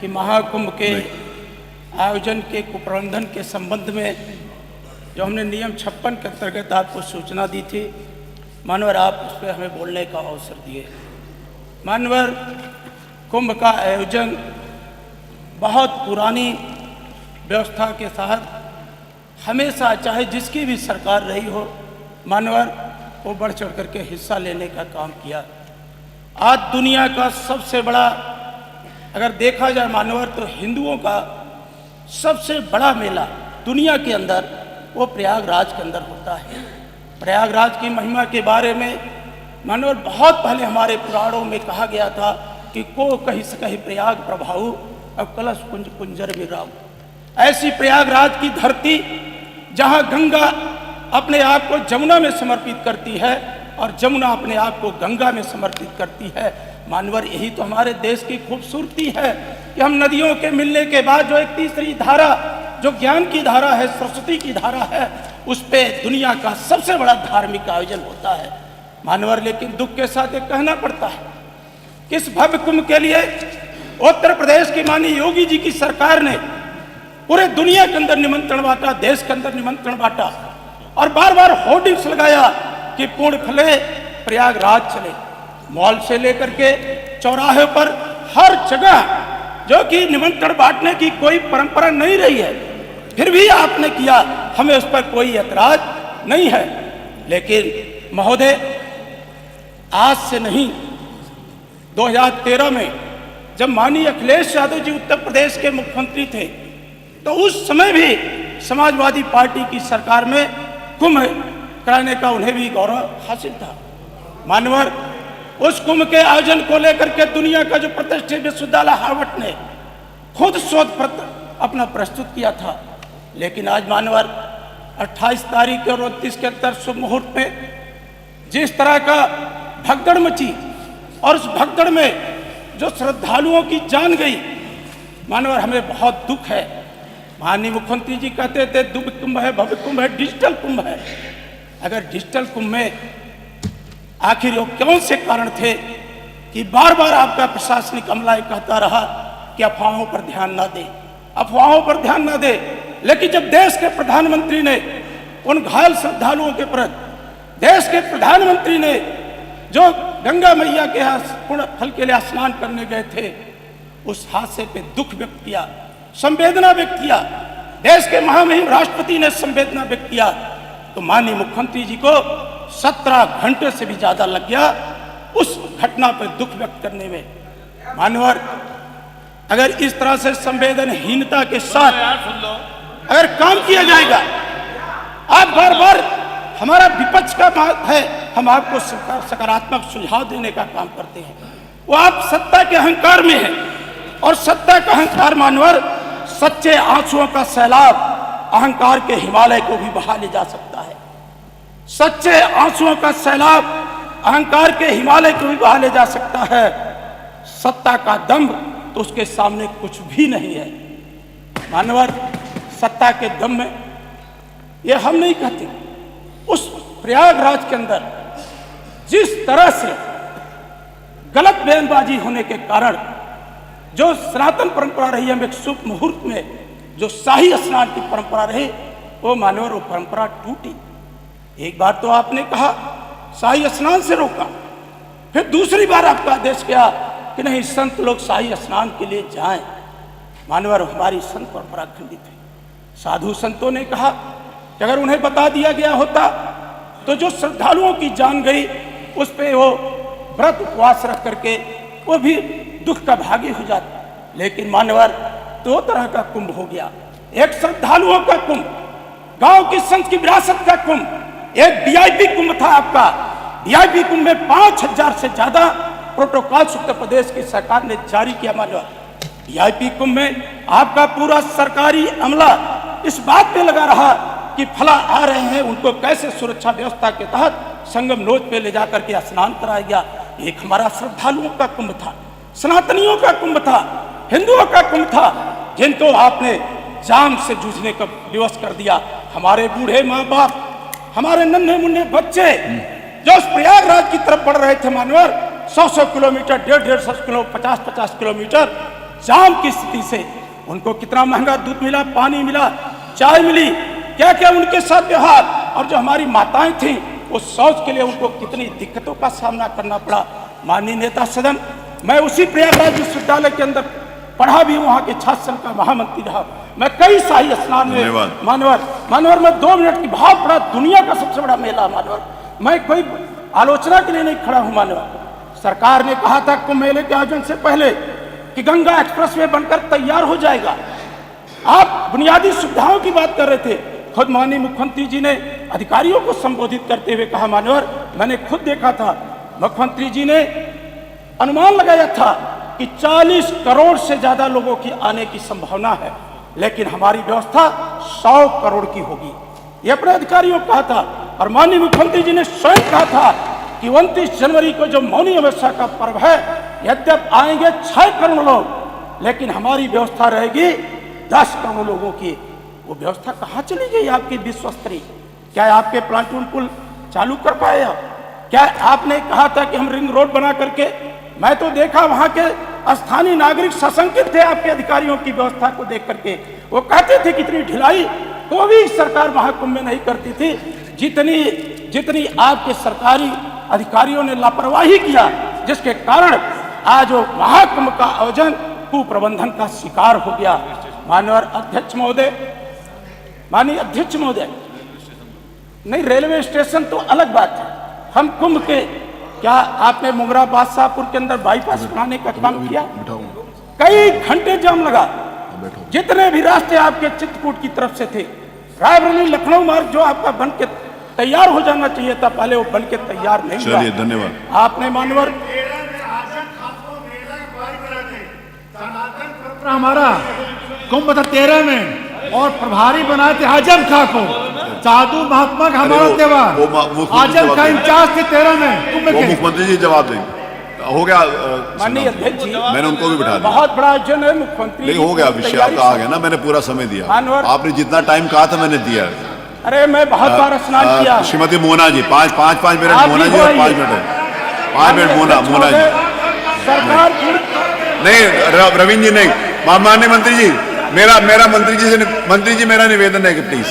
कि महाकुंभ के आयोजन के कुप्रबंधन के संबंध में जो हमने नियम 56 के अंतर्गत आपको सूचना दी थी, मानवर आप उस पर हमें बोलने का अवसर दिए। मानवर कुंभ का आयोजन बहुत पुरानी व्यवस्था के तहत हमेशा चाहे जिसकी भी सरकार रही हो, मानवर वो बढ़ चढ़ करके हिस्सा लेने का काम किया। आज दुनिया का सबसे बड़ा अगर देखा जाए मानवर तो हिंदुओं का सबसे बड़ा मेला दुनिया के अंदर वो प्रयागराज के अंदर होता है। प्रयागराज की महिमा के बारे में मानवर बहुत पहले हमारे पुराणों में कहा गया था कि को कही सकहि प्रयाग प्रभाऊ अब कलश कुंज कुंजर विराऊ। ऐसी प्रयागराज की धरती जहाँ गंगा अपने आप को जमुना में समर्पित करती है और जमुना अपने आप को गंगा में समर्पित करती है। मानवर यही तो हमारे देश की खूबसूरती है कि हम नदियों के मिलने के बाद जो एक तीसरी धारा जो ज्ञान की धारा है, सरस्वती की धारा है, उस पे दुनिया का सबसे बड़ा धार्मिक आयोजन होता है। मानवर लेकिन दुख के साथ एक कहना पड़ता है कि इस भव्य कुंभ के लिए उत्तर प्रदेश की माननीय योगी जी की सरकार ने पूरे दुनिया के अंदर निमंत्रण बांटा, देश के अंदर निमंत्रण बांटा और बार बार होर्डिंग्स लगाया कि पूर्ण खुले प्रयागराज चले। मॉल से लेकर के चौराहे पर हर जगह जो कि निमंत्रण बांटने की कोई परंपरा नहीं रही है, फिर भी आपने किया, हमें उस पर कोई ऐतराज नहीं है। लेकिन महोदय आज से नहीं, 2013 में जब माननीय अखिलेश यादव जी उत्तर प्रदेश के मुख्यमंत्री थे तो उस समय भी समाजवादी पार्टी की सरकार में कुंभ कराने का उन्हें भी गौरव हासिल था। मानवर उस कुंभ के आयोजन को लेकर के दुनिया का जो प्रतिष्ठित विश्वविद्यालय हार्वर्ड ने खुद शोध पत्र अपना प्रस्तुत किया था। लेकिन आज मानवर 28 तारीख और 29 के अंदर शुभ मुहूर्त में जिस तरह का भगदड़ मची और उस भगदड़ में जो श्रद्धालुओं की जान गई, मानवर हमें बहुत दुख है। माननीय मुख्यमंत्री जी कहते थे दिव्य कुंभ है, भव्य कुंभ है, डिजिटल कुंभ है। अगर डिजिटल कुंभ में आखिर वो कौन से कारण थे कि बार बार आपका प्रशासनिक अमला कहता रहा कि अफवाहों पर ध्यान ना दे, अफवाहों पर ध्यान ना दे। लेकिन जब देश के प्रधानमंत्री ने उन घायल श्रद्धालुओं के प्रति, देश के प्रधानमंत्री ने जो गंगा मैया के यहाँ पूर्ण फल के लिए स्नान करने गए थे, उस हादसे पे दुख व्यक्त किया, संवेदना व्यक्त किया, देश के महामहिम राष्ट्रपति ने संवेदना व्यक्त किया, तो माननीय मुख्यमंत्री जी को 17 घंटे से भी ज्यादा लग गया उस घटना पर दुख व्यक्त करने में। मानवर अगर इस तरह से संवेदनहीनता के साथ अगर काम किया जाएगा, आप बार बार हमारा विपक्ष का बात है, हम आपको सकारात्मक सुझाव देने का काम करते हैं, वो आप सत्ता के अहंकार में है और सत्ता का अहंकार मानवर सच्चे आंसुओं का सैलाब अहंकार के हिमालय को भी बहा ले जा सकता है। सच्चे आंसुओं का सैलाब अहंकार के हिमालय को भी बहा ले जा सकता है। सत्ता का दंभ तो उसके सामने कुछ भी नहीं है। मानवर सत्ता के दम में ये हम नहीं कहते, उस प्रयागराज के अंदर जिस तरह से गलत बयानबाजी होने के कारण जो सनातन परंपरा रही है, एक शुभ मुहूर्त में जो शाही स्नान की परंपरा रही, वो मानवर वो परंपरा टूटी। एक बार तो आपने कहा शाही स्नान से रोका, फिर दूसरी बार आपका आदेश किया कि नहीं संत लोग शाही स्नान के लिए जाएं। मानवर हमारी संत परंपरा खंडित है। साधु संतों ने कहा कि अगर उन्हें बता दिया गया होता तो जो श्रद्धालुओं की जान गई उस पे वो व्रत उपवास रख करके वो भी दुख का भागी हो जाता। लेकिन मानवर दो तरह का कुंभ हो गया, एक श्रद्धालुओं का कुंभ, गांव की संत की विरासत का कुंभ, एक वीआईपी कुंभ था आपका। वीआईपी कुंभ में 5000 से ज्यादा प्रोटोकॉल उत्तर प्रदेश की सरकार ने जारी किया। मानवर वीआईपी कुंभ में आपका पूरा सरकारी अमला इस बात पे लगा रहा कि फला आ रहे हैं, उनको कैसे सुरक्षा व्यवस्था के तहत संगम नोच पे ले जाकर के स्नान कराया गया। एक हमारा श्रद्धालुओं का कुंभ था, सनातनियों का कुंभ था, हिंदुओं का कुंभ था, जिनको आपने जान से जूझने का विवश कर दिया। हमारे बूढ़े माँ बाप, हमारे नन्हे मुन्ने बच्चे जो उस प्रयागराज की तरफ बढ़ रहे थे, मानवर 100 किलोमीटर, 150 किलो, 50 किलोमीटर जाम की स्थिति से उनको कितना महंगा दूध मिला, पानी मिला, चाय मिली, क्या क्या उनके साथ व्यवहार, और जो हमारी माताएं थीं वो शौच के लिए उनको कितनी दिक्कतों का सामना करना पड़ा। माननीय नेता सदन, मैं उसी प्रयागराज विश्वविद्यालय के अंदर पढ़ा भी, वहाँ के छात्र संघ का महामंत्री रहा। मैं कई शाही स्नान में मानवर में 2 मिनट की बहुत बड़ा, दुनिया का सबसे बड़ा मेला मानवर, मैं कोई आलोचना के लिए नहीं खड़ा हूँ। मानवर सरकार ने कहा था कुंभ मेले के आयोजन से पहले कि गंगा एक्सप्रेसवे बनकर तैयार हो जाएगा। आप बुनियादी सुविधाओं की बात कर रहे थे। खुद माननीय मुख्यमंत्री जी ने अधिकारियों को संबोधित करते हुए कहा, मानवर मैंने खुद देखा था, मुख्यमंत्री जी ने अनुमान लगाया था कि 40 करोड़ से ज्यादा लोगों की आने की संभावना है, लेकिन हमारी व्यवस्था 100 करोड़ की होगी, ये अपने अधिकारियों को कहा था। और माननीय मुख्यमंत्री जी ने स्वयं कहा था कि 29 जनवरी को जो मौनी अमावस्या का पर्व है, यद्यप आएंगे 6 करोड़ लोग, लेकिन हमारी व्यवस्था रहेगी 10 करोड़ लोगों की। वो व्यवस्था कहाँ चली गई आपकी विश्व स्तरीय? क्या आपके प्लाटून पुल चालू कर पाए? क्या आपने कहा था कि हम रिंग रोड बना करके, मैं तो देखा वहां के स्थानीय नागरिक सशंकित थे आपके अधिकारियों की व्यवस्था को देख करके। वो कहते थे कितनी ढिलाई तो भी सरकार महाकुंभ में नहीं करती थी, जितनी आपके सरकारी अधिकारियों ने लापरवाही किया, जिसके कारण आज वो महाकुंभ का आयोजन कुप्रबंधन का शिकार हो गया। माननीय अध्यक्ष महोदय, नहीं, रेलवे स्टेशन तो अलग बात है। हम कुंभ के, क्या आपने मुंगरा बादशाहपुर के अंदर बाईपास बनाने का काम किया? कई घंटे जाम लगा। जितने भी रास्ते आपके चित्रकूट की तरफ से थे, रायबरेली लखनऊ मार्ग जो आपका बन के तैयार हो जाना चाहिए था, पहले वो बन के तैयार नहीं हुआ। चलिए, धन्यवाद। आपने मानवर हमारा कुंभ था 13 में और प्रभारी बनाए थे आजम खां को, साधु महात्मा का हमारा त्योहार। आजम खां इंचार्ज थे 13 में कुंभ के। मुख्यमंत्री जी जवाब देंगे। हो गया माननीय अध्यक्ष जी, मैंने उनको भी बिठा दिया। बहुत बड़ा आयोजन है मुख्यमंत्री। नहीं, हो गया, विषय आपका आ गया ना, मैंने पूरा समय दिया। आपने जितना टाइम कहा था मैंने दिया। अरे मैं बहुत बार स्नान किया। श्रीमती मोना जी, 5 मिनट मोना जी और 5 मिनट है। 5 मिनट मोना जी। सरकार नहीं, रविंद्र जी नहीं, माननीय मंत्री जी, मेरा मंत्री जी मेरा निवेदन है कि प्लीज